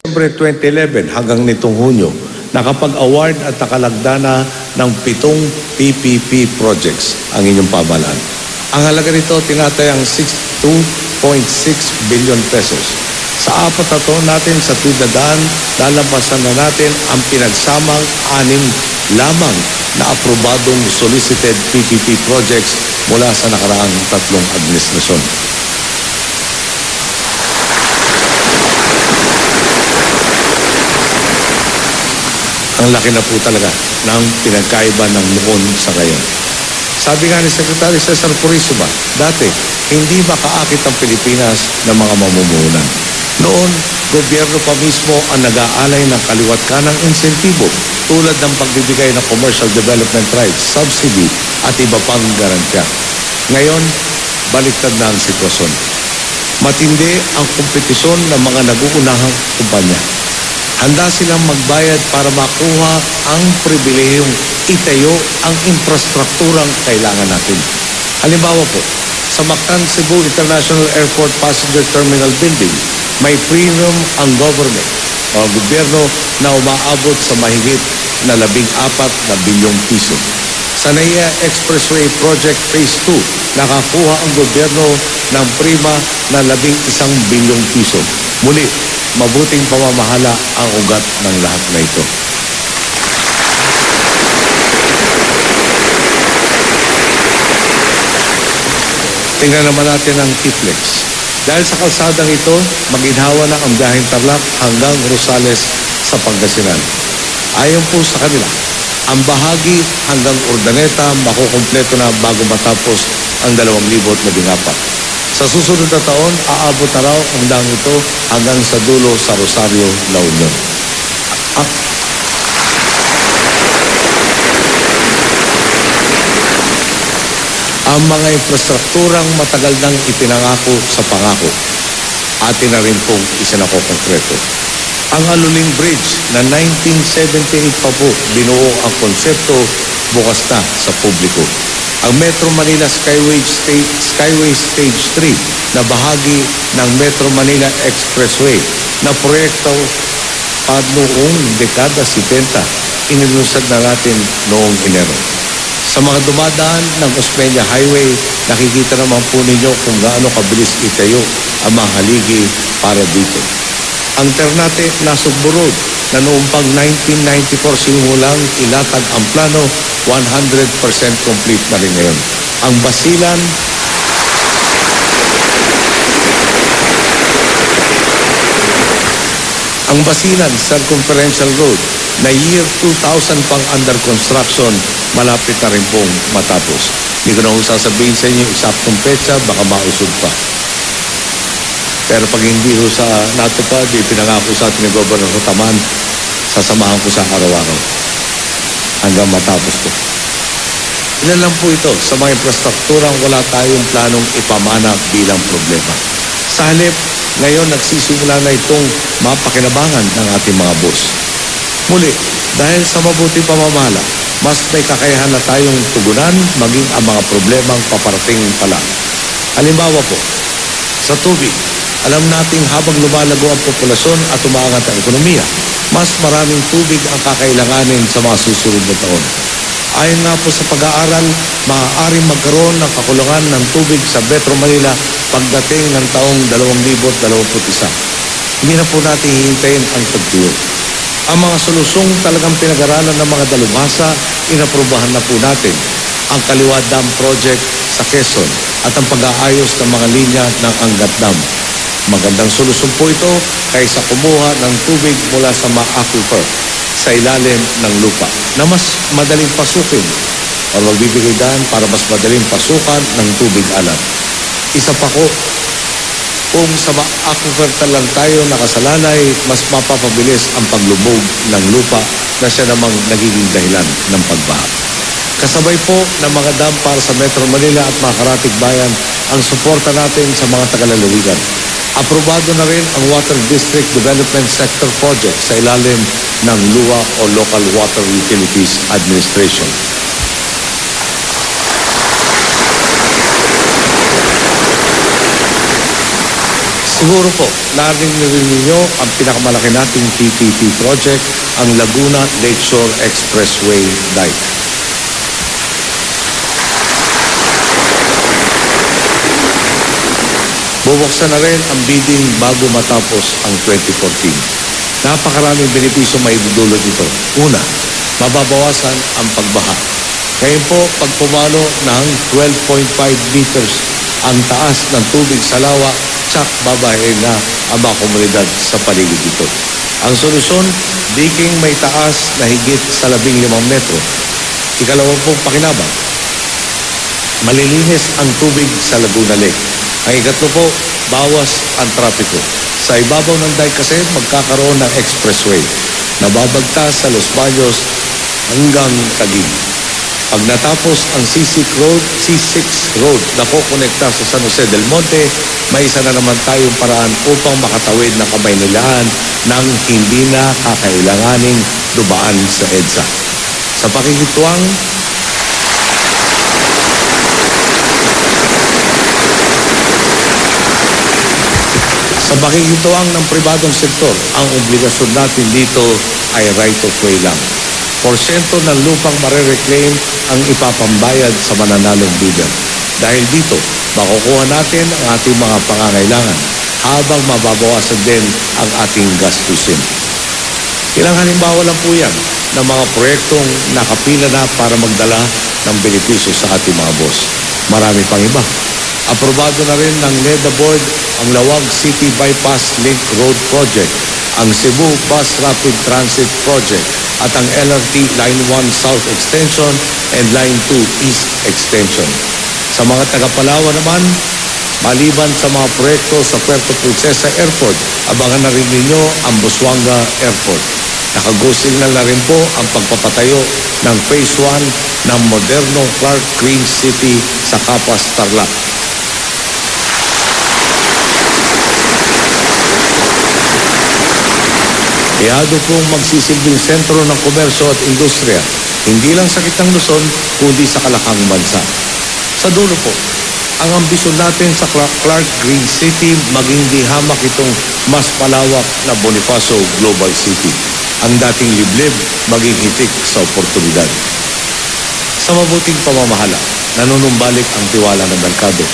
Nobyembre 2011 hanggang nitong Hunyo, nakapag-award at nakalagdana ng 7 PPP projects ang inyong pamahalaan. Ang halaga nito tinatayang 62.6 billion pesos. Sa 4 na taon natin sa tuwid na daan, lalampasan na natin ang pinagsamang 6 lamang na aprobadong solicited PPP projects mula sa nakaraang 3 administrasyon. Ang laki na po talaga ng pinagkaiba ng noon sa ngayon. Sabi nga ni Secretary Cesar Purisima, dati hindi makaakit ang Pilipinas ng mga mamumuhunan. Noon, gobyerno pa mismo ang nag-aalay ng kaliwat kanang insentibo tulad ng pagbibigay ng commercial development rights, subsidy at iba pang garantiya. Ngayon, baliktad na ang sitwasyon. Matindi ang kompetisyon ng mga nag-uunahang kumpanya. Handa silang magbayad para makuha ang pribilehiyong itayo ang infrastrukturang kailangan natin. Halimbawa po, sa Mactan Cebu International Airport Passenger Terminal Building, may premium ang government o ang gobyerno na umaabot sa mahigit na 14 na bilyong piso. Sa NAIA Expressway Project Phase 2, nakakuha ang gobyerno ng prima na 11 bilyong piso. Muli, mabuting pamamahala ang ugat ng lahat na ito. Tingnan naman natin ang T-Flex. Dahil sa kalsadang ito, maginhawa na ang biyaheng Tarlac hanggang Rosales sa Pangasinan. Ayon po sa kanila, ang bahagi hanggang Urdaneta makukumpleto na bago matapos ang 2014. Sa susunod na taon, aabot na raw ang dang ito hanggang sa dulo sa Rosario, La Union. Ang mga infrastrukturang matagal nang ipinangako sa pangako, atin na rin pong isinakokongkreto. Ang Aluling Bridge na 1978 pa po binuo ang konsepto, bukas na sa publiko. Ang Metro Manila Skyway Stage 3 na bahagi ng Metro Manila Expressway na proyekto pa noong dekada 70, inilunsad na natin noong Enero. Sa mga dumadaan ng Osmeña Highway, nakikita naman po ninyo kung gaano kabilis itayo ang mga haligi para dito. Ang Ternate Nasugbu Road na noong pang 1994 simulang ilatag ang plano, 100% complete na rin ngayon. Ang Basilan, Circumferential Road na year 2000 pang under construction, malapit na rin pong matapos. Hindi ko na kung sasabihin sa inyo eksaktong petsa, baka mausog pa. Pero pag hindi ko sa natupad, pinangako sa ating Governor Taman, sasamahan ko sa araw-araw hanggang matapos ko. Ilan lang po ito sa mga infrastrukturang wala tayong planong ipamana bilang problema. Sa halip, ngayon nagsisimula na itong mapakinabangan ng ating mga boss. Muli, dahil sa mabuting pamamahala, mas may kakayahan na tayong tugunan maging ang mga problemang paparating pa lang. Halimbawa po, sa tubig, alam nating habang lumalago ang populasyon at umaangat ang ekonomiya, mas maraming tubig ang kakailanganin sa mga susunod na taon. Ayon nga po sa pag-aaral, maaaring magkaroon ng kakulangan ng tubig sa Metro Manila pagdating ng taong 2021. Hindi na po natin hihintayin ang pagtuyo. Ang mga solusyon talagang pinag-aralan ng mga dalubhasa, inaprubahan na po natin ang Kaliwa Dam Project sa Quezon at ang pag-aayos ng mga linya ng Angat Dam. Magandang solusyon po ito kaysa kumuha ng tubig mula sa mga aquifer sa ilalim ng lupa na mas madaling pasukin o magbibigay daan para mas madaling pasukan ng tubig alat. Isa pa ko, kung sa aquifer lang tayo nakasalalay, mas mapapabilis ang paglubog ng lupa na siya namang nagiging dahilan ng pagbaha. Kasabay po ng mga dam para sa Metro Manila at mga karatig bayan ang suporta natin sa mga tagalalawigan. Aprobado na rin ang Water District Development Sector Project sa ilalim ng LUA o Local Water Utilities Administration. Siguro po, narinig ninyo ang pinakamalaki nating PPP project, ang Laguna Lakeshore Expressway Dike. Bubuksan na rin ang bidding bago matapos ang 2014. Napakaraming benepisyo may dudulot nito. Una, mababawasan ang pagbaha. Ngayon po, pag pumalo ng 12.5 meters ang taas ng tubig sa lawa, tsak babahin na ang mga komunidad sa paligid dito. Ang solusyon, diking may taas na higit sa 15 metro. Ikalawang pong pakinabang, malilinis ang tubig sa Laguna Lake. Ang ikatlo po, bawas ang trapiko. Sa ibabaw ng dike kasi magkakaroon ng expressway na babagtas sa Los Baños hanggang Taguig. Pag natapos ang C6 Road na kukonekta sa San Jose del Monte, may isa na naman tayong paraan upang makatawid ng Kamaynilaan nang hindi na kakailanganing dumaan sa EDSA. Sa pakikituwang ng pribadong sektor, ang obligasyon natin dito ay right of way lang. Porsyento ng lupang marireclaim ang ipapambayad sa mananalong bidder. Dahil dito, makukuha natin ang ating mga pangangailangan habang mababawasan din ang ating gastusin. Ilang halimbawa lang po yan ng mga proyektong nakapila na para magdala ng benepisyo sa ating mga boss. Marami pang iba. Aprobado na rin ng NEDA Board ang Lawag City Bypass Link Road Project, ang Cebu Bus Rapid Transit Project, at ang LRT Line 1 South Extension and Line 2 East Extension. Sa mga taga-Palawan naman, maliban sa mga proyekto sa Puerto Princesa Airport, abangan na rin ninyo ang Busuanga Airport. Naka-go signal na rin po ang pagpapatayo ng Phase 1 ng modernong Clark Green City sa Capas, Tarlac. Iyado pong magsisilbing sentro ng komersyo at industriya, hindi lang sa Gitnang Luzon, kundi sa kalakang bansa. Sa dulo po, ang ambisyon natin sa Clark Green City maging di hamak itong mas palawak na Bonifacio Global City. Ang dating liblib maging hitik sa oportunidad. Sa mabuting pamamahala, nanunumbalik ang tiwala ng merkado,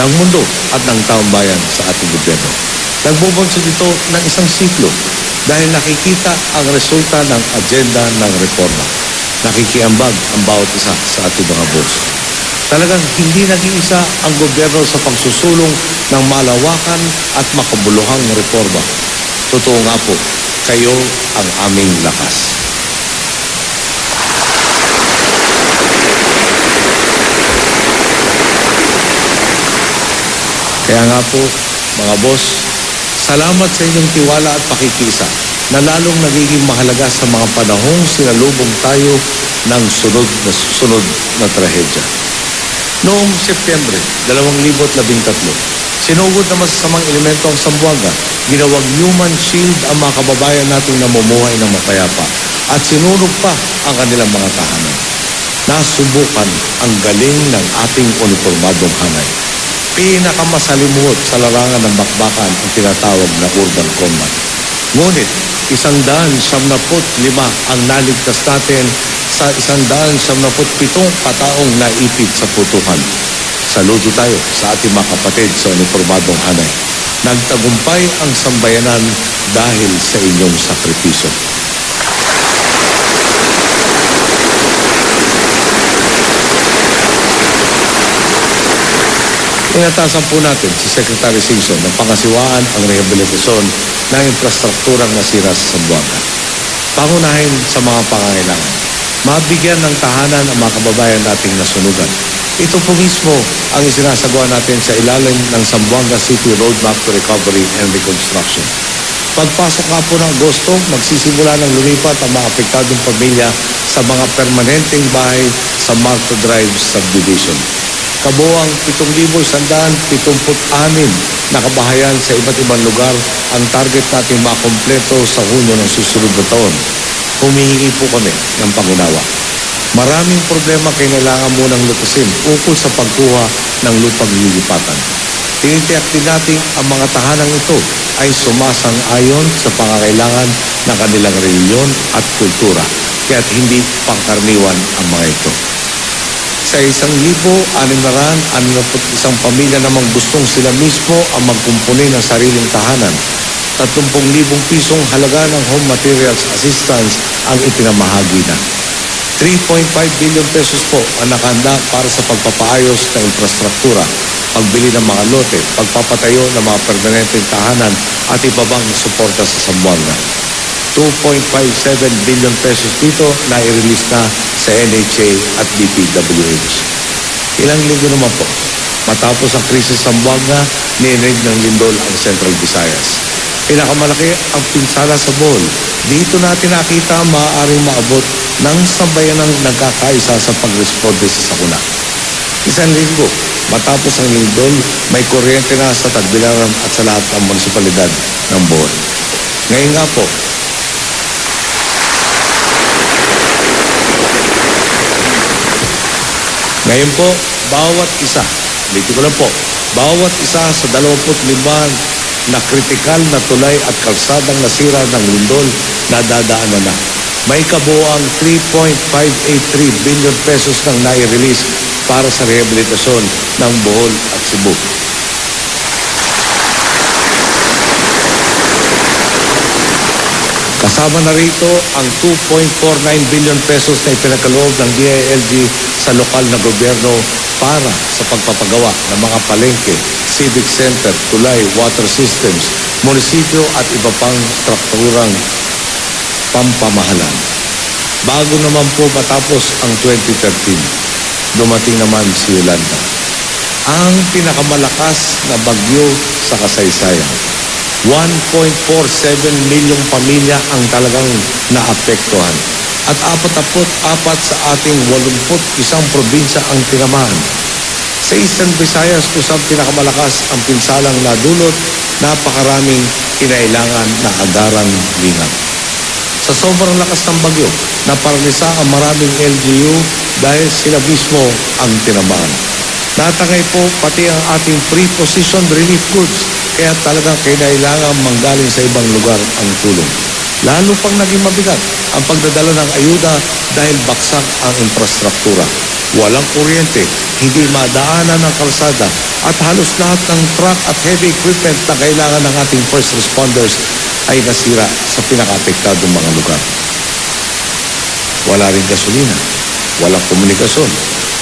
ng mundo at ng taong bayan sa ating gobyerno. Nagbubunsod ito ng isang siklo dahil nakikita ang resulta ng agenda ng reforma. Nakikiambag ang bawat isa sa ating mga boss. Talagang hindi nag-iisa ang gobyerno sa pagsusulong ng malawakan at makabuluhang reforma. Totoo nga po, kayo ang aming lakas. Kaya nga po, mga boss, salamat sa inyong tiwala at pakikisa na lalong nagiging mahalaga sa mga panahong sinalubong tayo ng sunod na trahedya. Noong Setyembre 2013, sinugod na masasamang elemento ang Zamboanga, ginawang human shield ang mga kababayan nating namumuhay ng mapayapa at sinunog pa ang kanilang mga tahanan. Nasubukan ang galing ng ating uniformadong hanay. Pinakamasalimuot sa larangan ng bakbakan ang tinatawag na urban combat. Ngunit, 195 ang naligtas natin sa 197 kataong naipit sa putukan. Saludo tayo sa ating mga kapatid sa uniformadong hanay. Nagtagumpay ang sambayanan dahil sa inyong sakripisyo. Inatasan po natin si Secretary Singson na pangasiwaan ang rehabilitasyon ng infrastrukturang nasira sa Zamboanga. Pangunahin sa mga pangangailangan. Mabigyan ng tahanan ang mga kababayan nating nasunugan. Ito po mismo ang isinasagawa natin sa ilalim ng Zamboanga City Roadmap to Recovery and Reconstruction. Pagpasok nga po ng Agosto, magsisimula ng lumipat ang mga apektadong pamilya sa mga permanenteng bahay sa Marco Drive Subdivision. Kabuang 7,176 na kabahayan sa iba't ibang lugar ang target natin makompleto sa Hunyo ng susunod na taon. Humihingi po kami ng pangunawa. Maraming problema kailangan munang lutasin ukol sa pagkuha ng lupang lilipatan. tinitiyak din natin ang mga tahanang ito ay sumasang-ayon sa pangangailangan ng kanilang reliyon at kultura, kaya't hindi pangkaraniwan ang mga ito. Sa 1,661 pamilya namang gustong sila mismo ang magkumpuni ng sariling tahanan, 30,000 pisong halaga ng home materials assistance ang ipinamahagi na. 3.5 billion pesos po ang nakahanda para sa pagpapaayos ng infrastruktura, pagbili ng mga lote, pagpapatayo ng mga permanenteng tahanan at iba pang suporta sa Zamboanga. 2.57 billion pesos dito na i-release na sa NHA at DPWH. Ilang linggo naman po, matapos ang krisis sa Zamboanga, nirinig ng lindol ang Central Visayas. Pinakamalaki ang pinsala sa Bohol. Dito natin nakita maaaring maabot ng sambayanang nagkakaisa sa pagresponde sa sakuna. Isang linggo, matapos ang lindol, may kuryente na sa Tagbilaran at sa lahat ng munisipalidad ng Bohol. Ngayon nga po, bawat isa, dito ko lang po, bawat isa sa 25 na kritikal na tulay at kalsadang nasira ng lindol na dadaanan na. May kabuoang 3.583 billion pesos nang nai-release para sa rehabilitasyon ng Bohol at Cebu. Kasama na rito ang 2.49 billion pesos na ipinakaloob ng DILG sa lokal na gobyerno para sa pagpapagawa ng mga palengke, civic center, tulay, water systems, munisipyo at iba pang strukturang pampamahalan. Bago naman po matapos ang 2013, dumating naman si Yolanda, ang pinakamalakas na bagyo sa kasaysayan. 1.47 milyong pamilya ang talagang naapektuhan at 44 sa ating 81 probinsya ang tinamaan. Sa Eastern Visayas, kusang pinakamalakas ang pinsalang nadulot, napakaraming kinailangan na agarang lingat. Sa sobrang lakas ng bagyo, naparalisa ang maraming LGU dahil sila mismo ang tinamaan. Natangay po pati ang ating pre-position relief goods, kaya talagang kinailangan manggaling sa ibang lugar ang tulong. Lalo pang naging mabigat ang pagdadala ng ayuda dahil baksak ang infrastruktura. Walang kuryente, hindi madaanan ng kalsada, at halos lahat ng truck at heavy equipment na kailangan ng ating first responders ay nasira sa pinaka-apektadong mga lugar. Wala rin gasolina, walang komunikasyon.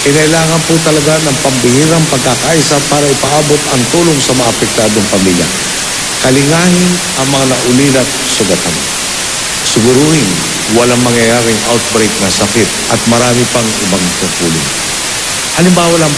Kinailangan po talaga ng pambihirang pagkakaisa para ipaabot ang tulong sa mga apektadong pamilya. Kalingahin ang mga naulilat sugatan. Siguruhin walang mangyayaring outbreak na sakit at marami pang ibang tutulong. Halimbawa lang,